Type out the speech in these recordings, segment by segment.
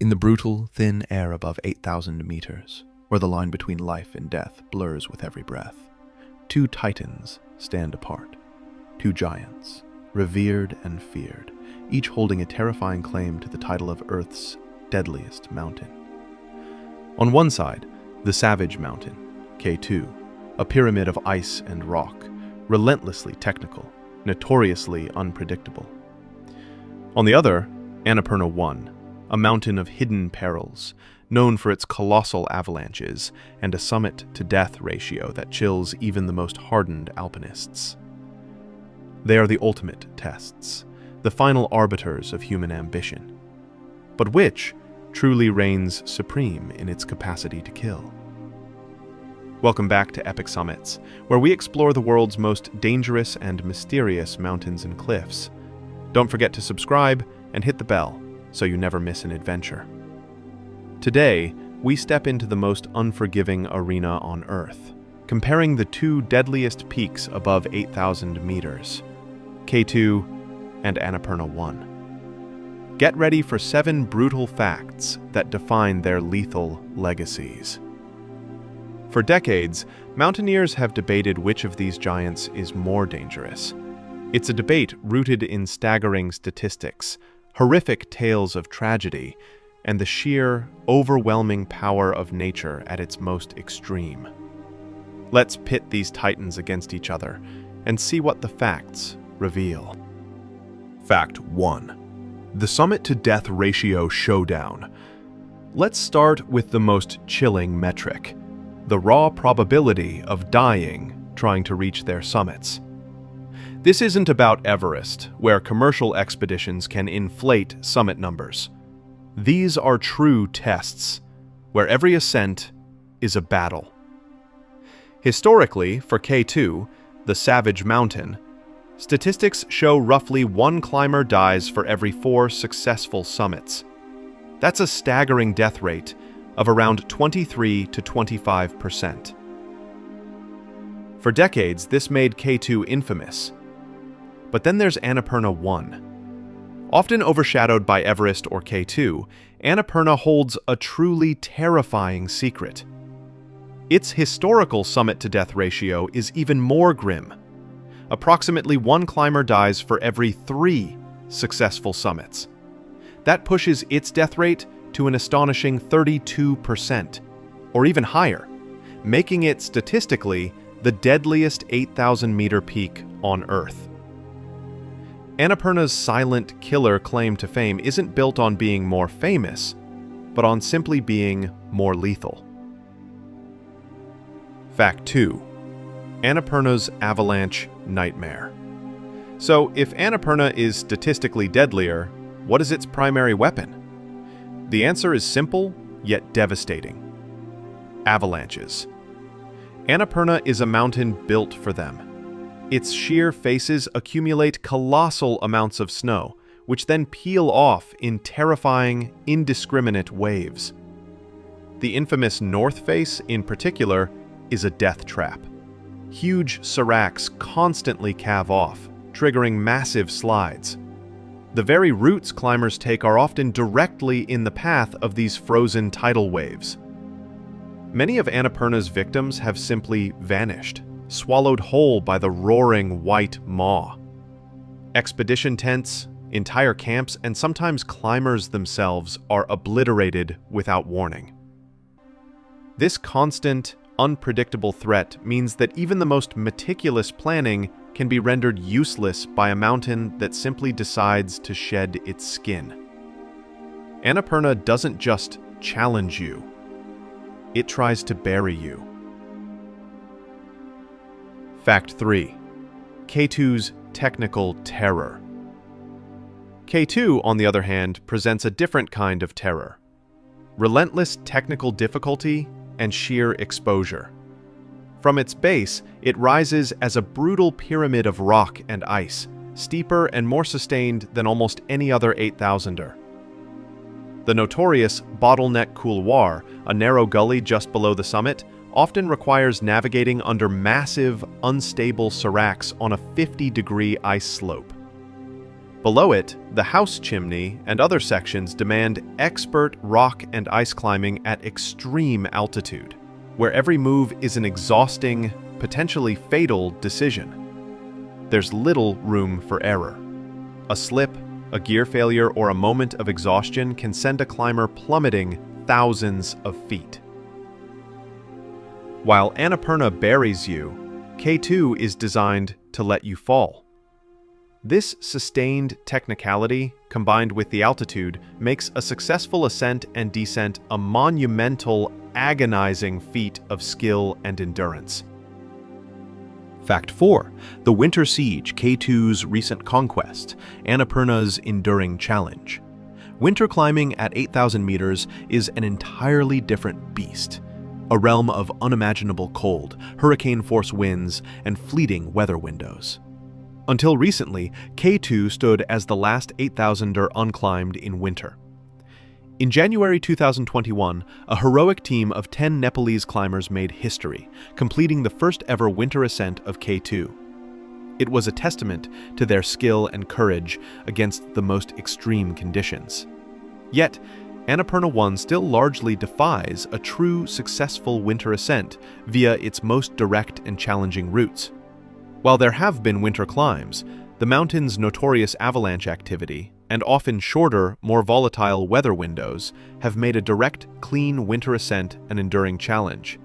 In the brutal, thin air above 8,000 meters, where the line between life and death blurs with every breath, two titans stand apart. Two giants, revered and feared, each holding a terrifying claim to the title of Earth's deadliest mountain. On one side, the savage mountain, K2, a pyramid of ice and rock, relentlessly technical, notoriously unpredictable. On the other, Annapurna I, a mountain of hidden perils, known for its colossal avalanches and a summit-to-death ratio that chills even the most hardened alpinists. They are the ultimate tests, the final arbiters of human ambition. But which truly reigns supreme in its capacity to kill? Welcome back to Epic Summits, where we explore the world's most dangerous and mysterious mountains and cliffs. Don't forget to subscribe and hit the bell so you never miss an adventure. Today, we step into the most unforgiving arena on Earth, comparing the two deadliest peaks above 8,000 meters, K2 and Annapurna I. Get ready for 7 brutal facts that define their lethal legacies. For decades, mountaineers have debated which of these giants is more dangerous. It's a debate rooted in staggering statistics, horrific tales of tragedy, and the sheer, overwhelming power of nature at its most extreme. Let's pit these titans against each other and see what the facts reveal. Fact 1. The summit-to-death ratio showdown. Let's start with the most chilling metric, the raw probability of dying trying to reach their summits. This isn't about Everest, where commercial expeditions can inflate summit numbers. These are true tests, where every ascent is a battle. Historically, for K2, the savage mountain, statistics show roughly 1 climber dies for every 4 successful summits. That's a staggering death rate of around 23 to 25%. For decades, this made K2 infamous. But then there's Annapurna I. Often overshadowed by Everest or K2, Annapurna holds a truly terrifying secret. Its historical summit-to-death ratio is even more grim. Approximately 1 climber dies for every 3 successful summits. That pushes its death rate to an astonishing 32%, or even higher, making it statistically the deadliest 8,000-meter peak on Earth. Annapurna's silent killer claim to fame isn't built on being more famous, but on simply being more lethal. Fact 2. Annapurna's avalanche nightmare. So, if Annapurna is statistically deadlier, what is its primary weapon? The answer is simple, yet devastating. Avalanches. Annapurna is a mountain built for them. Its sheer faces accumulate colossal amounts of snow, which then peel off in terrifying, indiscriminate waves. The infamous north face, in particular, is a death trap. Huge seracs constantly calve off, triggering massive slides. The very routes climbers take are often directly in the path of these frozen tidal waves. Many of Annapurna's victims have simply vanished, swallowed whole by the roaring white maw. Expedition tents, entire camps, and sometimes climbers themselves are obliterated without warning. This constant, unpredictable threat means that even the most meticulous planning can be rendered useless by a mountain that simply decides to shed its skin. Annapurna doesn't just challenge you, it tries to bury you. Fact 3. K2's technical terror. K2, on the other hand, presents a different kind of terror. Relentless technical difficulty and sheer exposure. From its base, it rises as a brutal pyramid of rock and ice, steeper and more sustained than almost any other 8,000er. The notorious Bottleneck Couloir, a narrow gully just below the summit, often requires navigating under massive, unstable seracs on a 50-degree ice slope. Below it, the house chimney and other sections demand expert rock and ice climbing at extreme altitude, where every move is an exhausting, potentially fatal decision. There's little room for error. A slip, a gear failure, or a moment of exhaustion can send a climber plummeting thousands of feet. While Annapurna buries you, K2 is designed to let you fall. This sustained technicality, combined with the altitude, makes a successful ascent and descent a monumental, agonizing feat of skill and endurance. Fact 4. The Winter Siege, K2's recent conquest, Annapurna's enduring challenge. Winter climbing at 8,000 meters is an entirely different beast. A realm of unimaginable cold, hurricane-force winds, and fleeting weather windows. Until recently, K2 stood as the last 8,000er unclimbed in winter. In January 2021, a heroic team of 10 Nepalese climbers made history, completing the first ever winter ascent of K2. It was a testament to their skill and courage against the most extreme conditions. Yet, Annapurna I still largely defies a true successful winter ascent via its most direct and challenging routes. While there have been winter climbs, the mountain's notorious avalanche activity and often shorter, more volatile weather windows have made a direct, clean winter ascent an enduring challenge.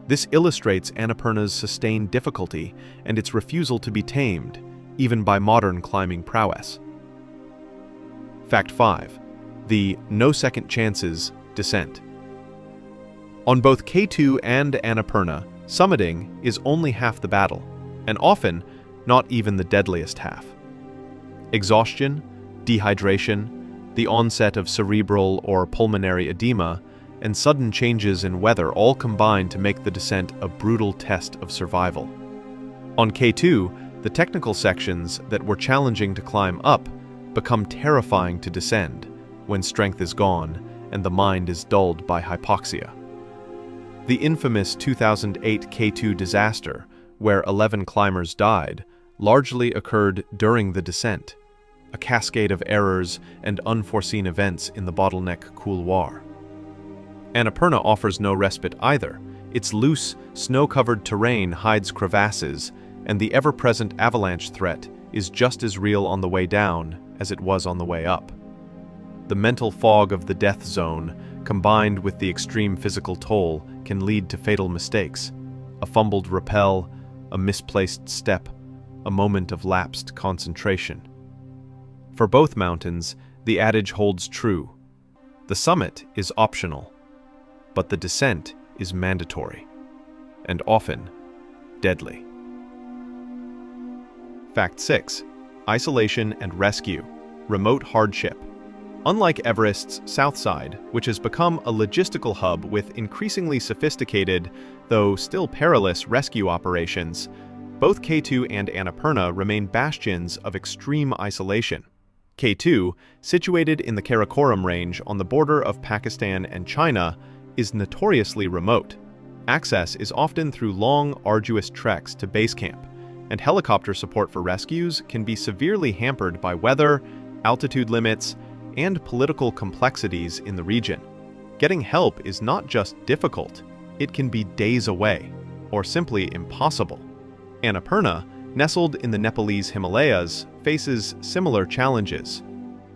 This illustrates Annapurna's sustained difficulty and its refusal to be tamed, even by modern climbing prowess. Fact 5. The no second chances descent. On both K2 and Annapurna, summiting is only half the battle, and often not even the deadliest half. Exhaustion, dehydration, the onset of cerebral or pulmonary edema, and sudden changes in weather all combine to make the descent a brutal test of survival. On K2, the technical sections that were challenging to climb up become terrifying to descend when strength is gone and the mind is dulled by hypoxia. The infamous 2008 K2 disaster, where 11 climbers died, largely occurred during the descent, a cascade of errors and unforeseen events in the bottleneck couloir. Annapurna offers no respite either. Its loose, snow-covered terrain hides crevasses, and the ever-present avalanche threat is just as real on the way down as it was on the way up. The mental fog of the death zone, combined with the extreme physical toll, can lead to fatal mistakes. A fumbled rappel, a misplaced step, a moment of lapsed concentration. For both mountains, the adage holds true. The summit is optional, but the descent is mandatory, and often deadly. Fact 6. Isolation and rescue. Remote hardship. Unlike Everest's south side, which has become a logistical hub with increasingly sophisticated, though still perilous, rescue operations, both K2 and Annapurna remain bastions of extreme isolation. K2, situated in the Karakoram range on the border of Pakistan and China, is notoriously remote. Access is often through long, arduous treks to base camp, and helicopter support for rescues can be severely hampered by weather, altitude limits, and political complexities in the region. Getting help is not just difficult, it can be days away, or simply impossible. Annapurna, nestled in the Nepalese Himalayas, faces similar challenges.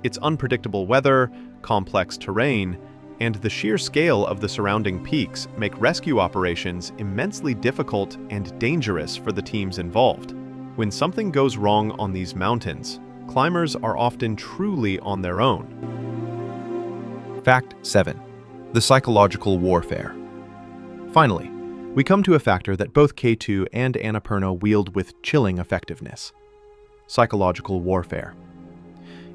Its unpredictable weather, complex terrain, and the sheer scale of the surrounding peaks make rescue operations immensely difficult and dangerous for the teams involved. When something goes wrong on these mountains, climbers are often truly on their own. Fact 7. The psychological warfare. Finally, we come to a factor that both K2 and Annapurna wield with chilling effectiveness: psychological warfare.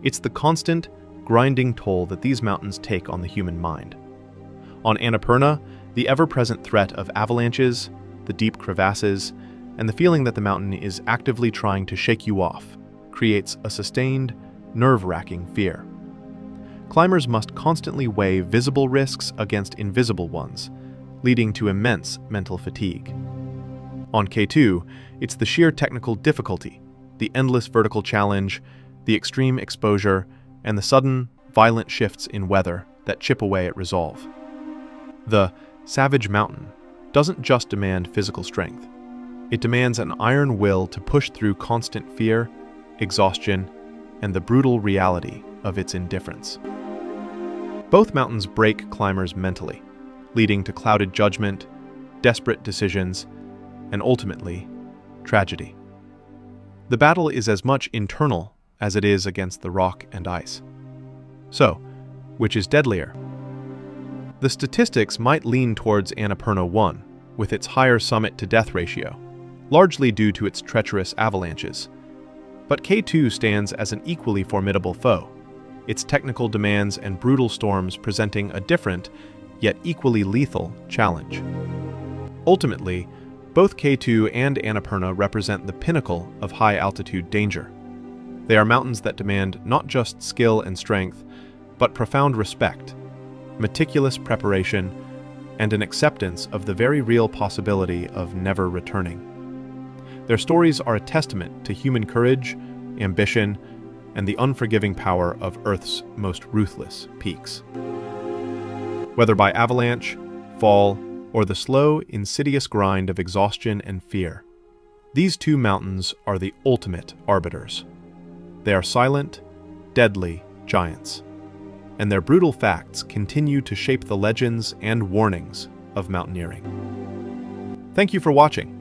It's the constant, grinding toll that these mountains take on the human mind. On Annapurna, the ever-present threat of avalanches, the deep crevasses, and the feeling that the mountain is actively trying to shake you off creates a sustained, nerve-wracking fear. Climbers must constantly weigh visible risks against invisible ones, leading to immense mental fatigue. On K2, it's the sheer technical difficulty, the endless vertical challenge, the extreme exposure, and the sudden, violent shifts in weather that chip away at resolve. The savage mountain doesn't just demand physical strength. It demands an iron will to push through constant fear, exhaustion, and the brutal reality of its indifference. Both mountains break climbers mentally, leading to clouded judgment, desperate decisions, and ultimately, tragedy. The battle is as much internal as it is against the rock and ice. So, which is deadlier? The statistics might lean towards Annapurna I, with its higher summit-to-death ratio, largely due to its treacherous avalanches. But K2 stands as an equally formidable foe, its technical demands and brutal storms presenting a different, yet equally lethal, challenge. Ultimately, both K2 and Annapurna represent the pinnacle of high-altitude danger. They are mountains that demand not just skill and strength, but profound respect, meticulous preparation, and an acceptance of the very real possibility of never returning. Their stories are a testament to human courage, ambition, and the unforgiving power of Earth's most ruthless peaks. Whether by avalanche, fall, or the slow, insidious grind of exhaustion and fear, these two mountains are the ultimate arbiters. They are silent, deadly giants, and their brutal facts continue to shape the legends and warnings of mountaineering. Thank you for watching.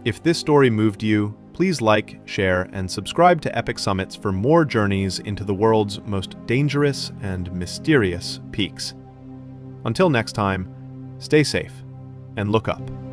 If this story moved you, please like, share, and subscribe to Epic Summits for more journeys into the world's most dangerous and mysterious peaks. Until next time, stay safe and look up.